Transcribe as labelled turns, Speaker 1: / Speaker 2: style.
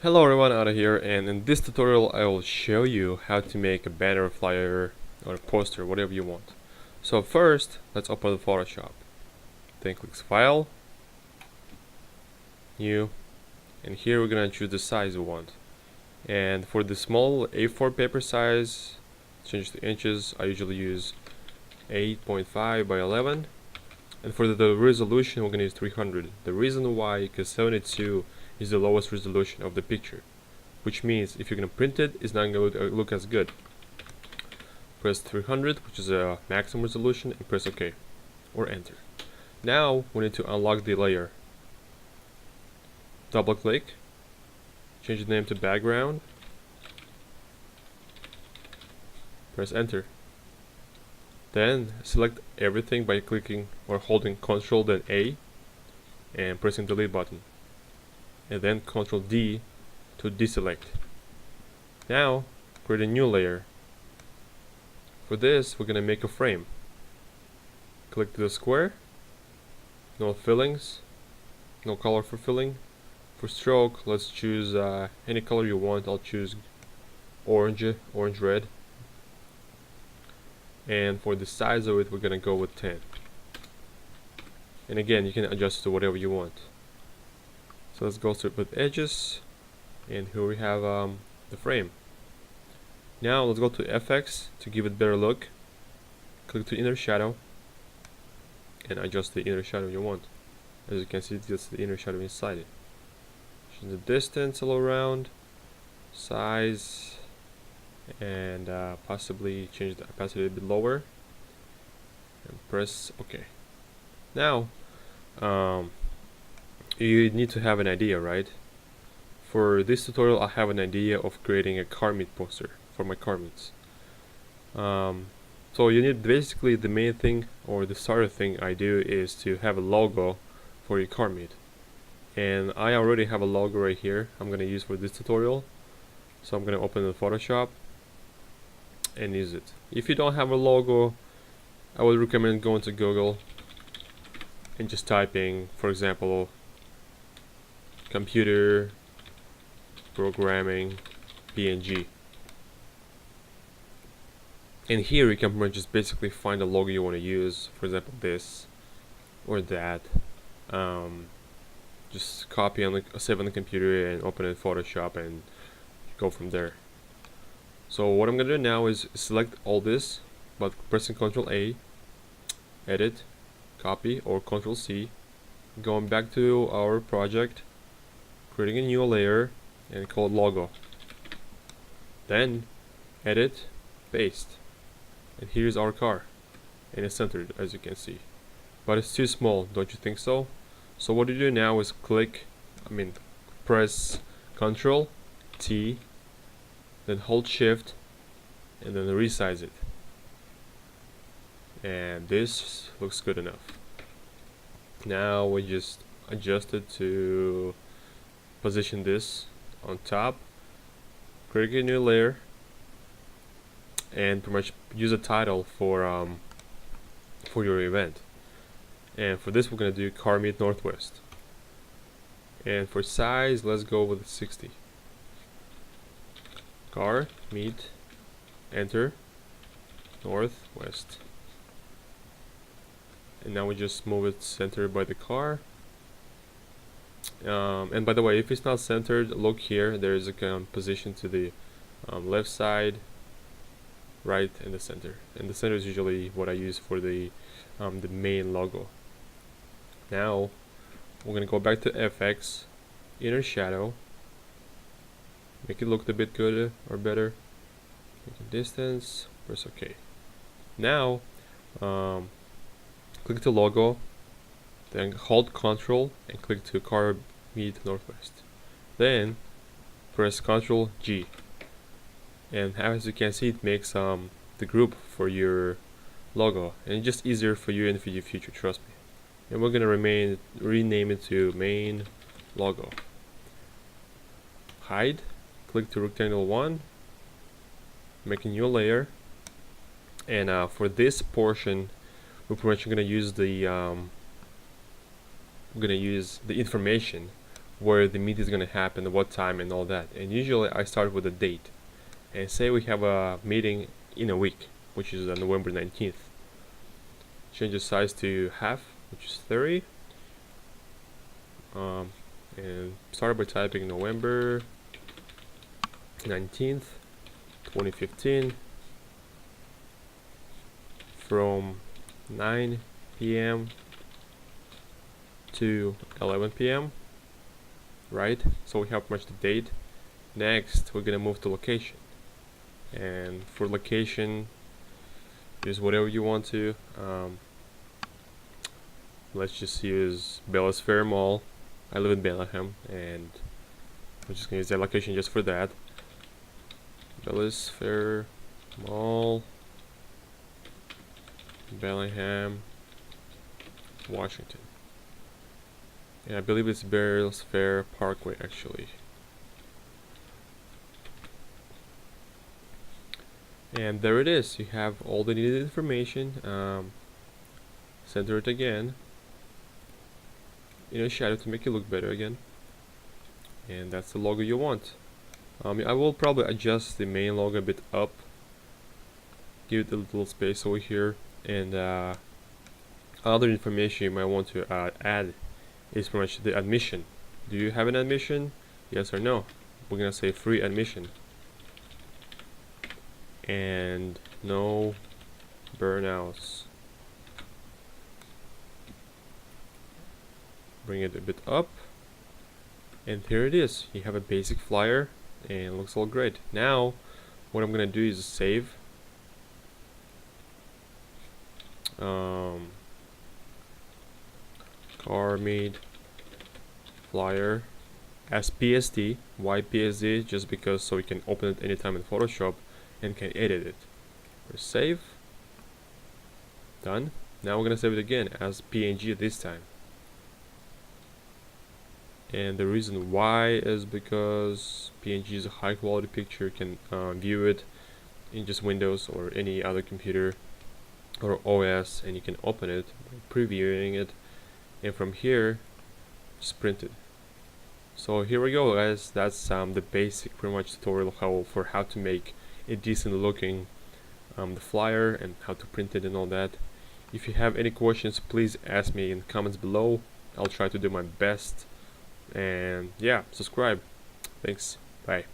Speaker 1: Hello everyone, out here, and in this tutorial I will show you how to make a banner, flyer, or a poster, whatever you want. So first, let's open the Photoshop. Then click File, New, and here we're gonna choose the size we want. And for the small A4 paper size, change the inches. I usually use 8.5 by 11. And for the resolution, we're gonna use 300. The reason why, because 72 is the lowest resolution of the picture, which means if you're gonna print it, it's not gonna look as good. Press 300, which is a maximum resolution, and press OK or Enter. Now we need to unlock the layer. Double click, change the name to background, press Enter. Then select everything by clicking or holding Ctrl then A and pressing the delete button, and then Ctrl D to deselect. Now create a new layer. For this, we're gonna make a frame. Click the square, no fillings, no color for filling. For stroke, let's choose any color you want. I'll choose orange red. And for the size of it, we're gonna go with 10. And again, you can adjust to whatever you want. So let's go through with edges, and here we have the frame. Now let's go to FX to give it better look. Click to inner shadow and adjust the inner shadow you want. As you can see, it's the inner shadow inside it. Change the distance all around, size, and possibly change the opacity a bit lower, and press OK. Now you need to have an idea, right? For this tutorial, I have an idea of creating a car meet poster for my car meets. So you need basically the main thing, or the starter thing I do, is to have a logo for your car meet. And I already have a logo right here I'm gonna use for this tutorial. So I'm gonna open the Photoshop and use it. If you don't have a logo, I would recommend going to Google and just typing, for example, computer programming PNG. And here you can just basically find the logo you want to use, for example this or that. Just copy and save on the computer and open it in Photoshop and go from there. So what I'm gonna do now is select all this, but pressing Ctrl A, edit, copy, or Ctrl C, going back to our project, creating a new layer and call it logo. Then edit, paste, and here's our car, and it's centered as you can see, but it's too small, don't you think so? So what you do now is press Ctrl T, then hold Shift, and then resize it, and this looks good enough. Now we just adjust it to position this on top, create a new layer, and pretty much use a title for your event. And for this, we're gonna do Car Meet Northwest. And for size, let's go with 60. Car Meet, enter, Northwest. And now we just move it centered by the car. And by the way, if it's not centered, look here, there is a position to the left side, right, and the center. And the center is usually what I use for the main logo. Now we're gonna go back to FX, inner shadow, make it look a bit good or better, make a distance, press OK. Now click the logo, then hold Ctrl and click to Car Meet Northwest. Then press Ctrl G, and as you can see, it makes the group for your logo, and it's just easier for you and for your future, trust me. And we're gonna rename it to main logo. Hide, click to rectangle 1, make a new layer, and for this portion we're pretty much gonna use the information where the meet is gonna happen, what time, and all that. And usually I start with a date. And say we have a meeting in a week, which is November 19th. Change the size to half, which is 30. And start by typing November 19th, 2015, from 9 p.m. to 11 p.m. Right? So we have pretty much the date. Next, we're gonna move to location. And for location, use whatever you want to. Let's just use Bellas Fair Mall. I live in Bellingham, and I'm just gonna use that location just for that. Bellas Fair Mall, Bellingham, Washington. And I believe it's Bellas Fair Parkway actually. And there it is. You have all the needed information. Center it again in a shadow to make it look better again. And that's the logo you want. I will probably adjust the main logo a bit up. Give it a little space over here. And other information you might want to add is pretty much the admission. Do you have an admission? Yes or no? We're gonna say free admission. And no burnouts. Bring it a bit up, and here it is. You have a basic flyer and it looks all great. Now what I'm gonna do is save. Car meet flyer as PSD. Why PSD? Just because so we can open it anytime in Photoshop and can edit it. Press save. Done. Now we're gonna save it again as PNG this time. And the reason why is because PNG is a high quality picture. You can view it in just Windows or any other computer or OS, and you can open it by previewing it, and from here just print it. So here we go, guys. That's the basic pretty much tutorial for how to make a decent looking the flyer and how to print it and all that. If you have any questions, please ask me in the comments below. I'll try to do my best. And yeah, subscribe. Thanks. Bye.